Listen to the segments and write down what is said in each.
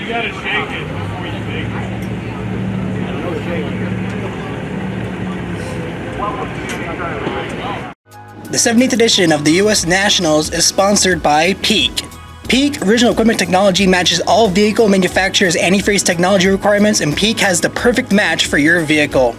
You gotta shake it before you bake it. No shaking. The 70th edition of the U.S. Nationals is sponsored by Peak. Peak Original Equipment Technology matches all vehicle manufacturers' antifreeze technology requirements, and Peak has the perfect match for your vehicle.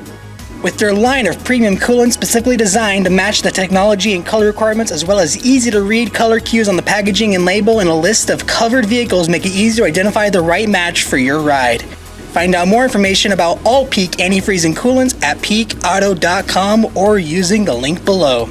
With their line of premium coolants specifically designed to match the technology and color requirements, as well as easy-to-read color cues on the packaging and label, and a list of covered vehicles make it easy to identify the right match for your ride. Find out more information about all Peak antifreeze and coolants at peakauto.com or using the link below.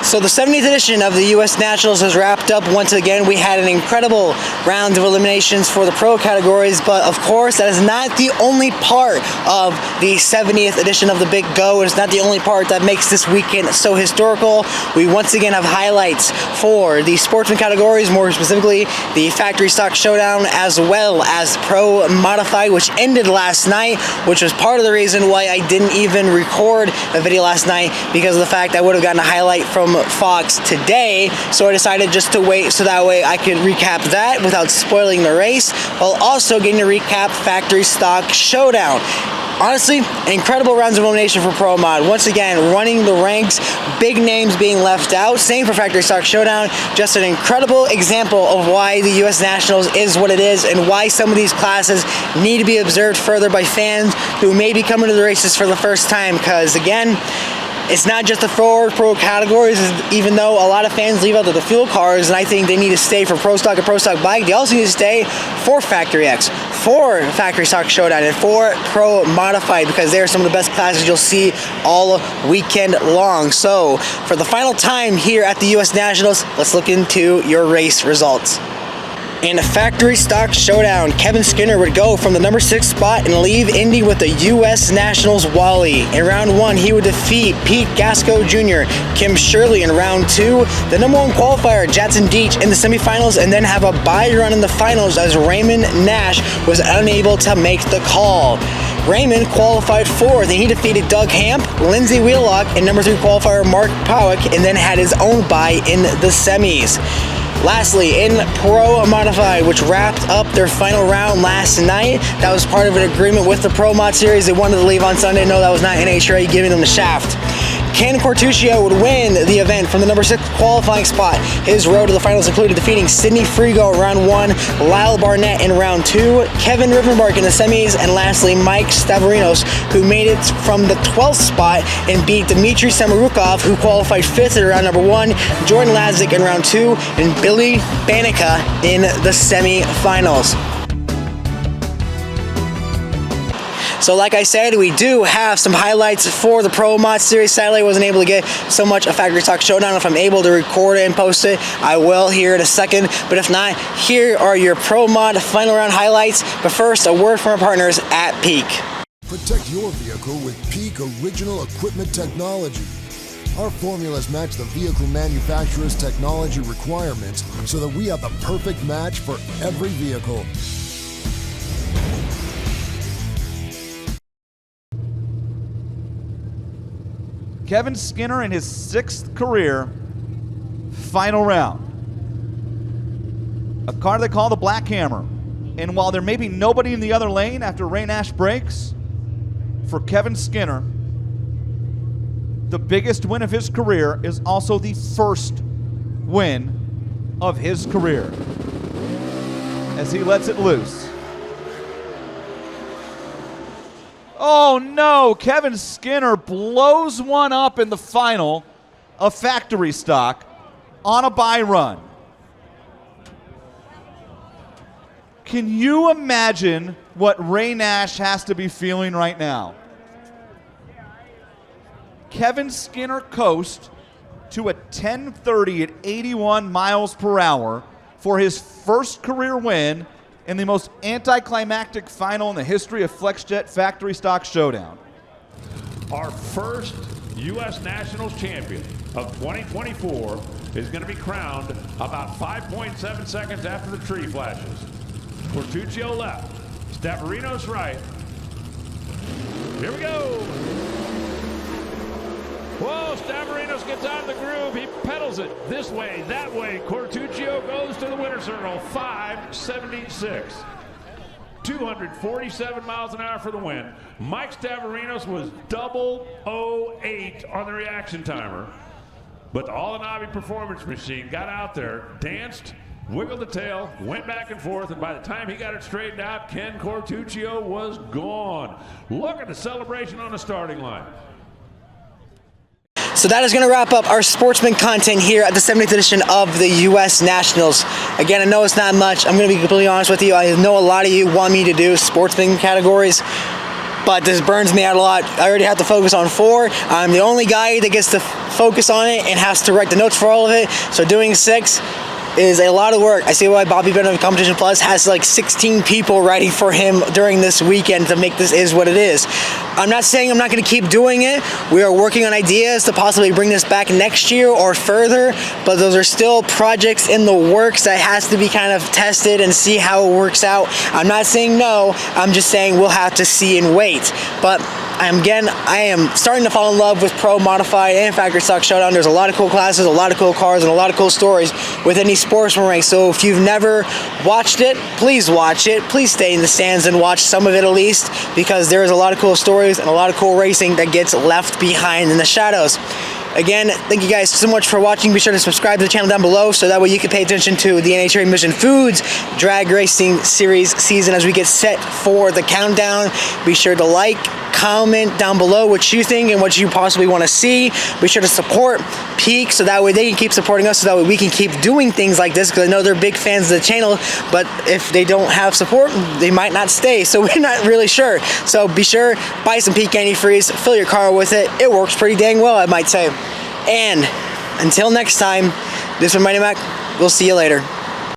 So the 70th edition of the U.S. Nationals has wrapped up once again. We had an incredible round of eliminations for the pro categories, but of course that is not the only part of the 70th edition of the Big Go. It's not the only part that makes this weekend so historical. We once again have highlights for the Sportsman categories, more specifically the Factory Stock Showdown, as well as Pro Modified, which ended last night, which was part of the reason why I didn't even record a video last night, because of the fact I would have gotten a highlight from Fox today, so I decided just to wait so that way I could recap that without spoiling the race, while also getting to recap Factory Stock Showdown. Honestly, incredible rounds of elimination for Pro Mod. Once again, running the ranks, big names being left out. Same for Factory Stock Showdown. Just an incredible example of why the U.S. Nationals is what it is, and why some of these classes need to be observed further by fans who may be coming to the races for the first time, because again, it's not just the four pro categories, even though a lot of fans leave out the fuel cars, and I think they need to stay for Pro Stock and Pro Stock Bike. They also need to stay for Factory X, for Factory Stock Showdown, and for Pro Modified, because they are some of the best classes you'll see all weekend long. So, for the final time here at the U.S. Nationals, let's look into your race results. In Factory Stock Showdown, Kevin Skinner would go from the number 6 spot and leave Indy with the U.S. Nationals Wally. In round 1, he would defeat Pete Gasco Jr., Kim Shirley in round 2, the number 1 qualifier, Jadson Deach, in the semifinals, and then have a bye run in the finals as Raymond Nash was unable to make the call. Raymond qualified 4th, and he defeated Doug Hamp, Lindsey Wheelock, and number 3 qualifier Mark Powick, and then had his own bye in the semis. Lastly, in Pro Modified, which wrapped up their final round last night, that was part of an agreement with the Pro Mod Series. They wanted to leave on Sunday. No, that was not NHRA giving them the shaft. Ken Cortuccio would win the event from the number 6 qualifying spot. His road to the finals included defeating Sidney Frigo in round 1, Lyle Barnett in round 2, Kevin Rivenbark in the semis, and lastly, Mike Stavrinos, who made it from the 12th spot and beat Dmitry Samarukov, who qualified 5th at round number 1, Jordan Lazick in round 2, and Billy Banica in the semifinals. So like I said, we do have some highlights for the Pro Mod Series. Sadly, I wasn't able to get so much of Factory Stock Showdown. If I'm able to record it and post it, I will here in a second. But if not, here are your Pro Mod final round highlights. But first, a word from our partners at Peak. Protect your vehicle with Peak Original Equipment Technology. Our formulas match the vehicle manufacturer's technology requirements so that we have the perfect match for every vehicle. Kevin Skinner in his 6th career final round. A car they call the Black Hammer. And while there may be nobody in the other lane after Ray Nash breaks, for Kevin Skinner, the biggest win of his career is also the first win of his career as he lets it loose. Oh no, Kevin Skinner blows one up in the final of Factory Stock on a bye run. Can you imagine what Ray Nash has to be feeling right now? Kevin Skinner coast to a 10:30 at 81 miles per hour for his first career win in the most anticlimactic final in the history of FlexJet Factory Stock Showdown. Our first U.S. Nationals champion of 2024 is going to be crowned about 5.7 seconds after the tree flashes. Cortuccio left, Stavrinos right. Here we go. Whoa, Stavrinos gets out of the groove. He pedals it this way, that way. Cortuccio goes to the winner's circle, 5:76. 247 miles an hour for the win. Mike Stavrinos was 008 on the reaction timer. But the All-in-Hobby Performance Machine got out there, danced, wiggled the tail, went back and forth, and by the time he got it straightened out, Ken Cortuccio was gone. Look at the celebration on the starting line. So that is going to wrap up our Sportsman content here at the 70th edition of the U.S. Nationals. Again, I know it's not much. I'm going to be completely honest with you. I know a lot of you want me to do Sportsman categories, but this burns me out a lot. I already have to focus on 4. I'm the only guy that gets to focus on it and has to write the notes for all of it. So doing 6 is a lot of work. I see why Bobby Bennett of Competition Plus has like 16 people writing for him during this weekend to make this is what it is. I'm not saying I'm not going to keep doing it. We are working on ideas to possibly bring this back next year or further, but those are still projects in the works that has to be kind of tested and see how it works out. I'm not saying no, I'm just saying we'll have to see and wait. But I am starting to fall in love with Pro, Modified, and Factory Stock Showdown. There's a lot of cool classes, a lot of cool cars, and a lot of cool stories within these Sportsman ranks. So if you've never watched it, please watch it. Please stay in the stands and watch some of it at least, because there is a lot of cool stories and a lot of cool racing that gets left behind in the shadows. Again, thank you guys so much for watching. Be sure to subscribe to the channel down below so that way you can pay attention to the NHRA Mission Foods Drag Racing Series season as we get set for the countdown. Be sure to like, comment down below what you think and what you possibly want to see. Be sure to support Peak so that way they can keep supporting us, so that way we can keep doing things like this, because I know they're big fans of the channel, but if they don't have support, they might not stay, so we're not really sure. So be sure, buy some Peak antifreeze, fill your car with it. It works pretty dang well, I might say. And until next time, this is Mighty Mac. We'll see you later.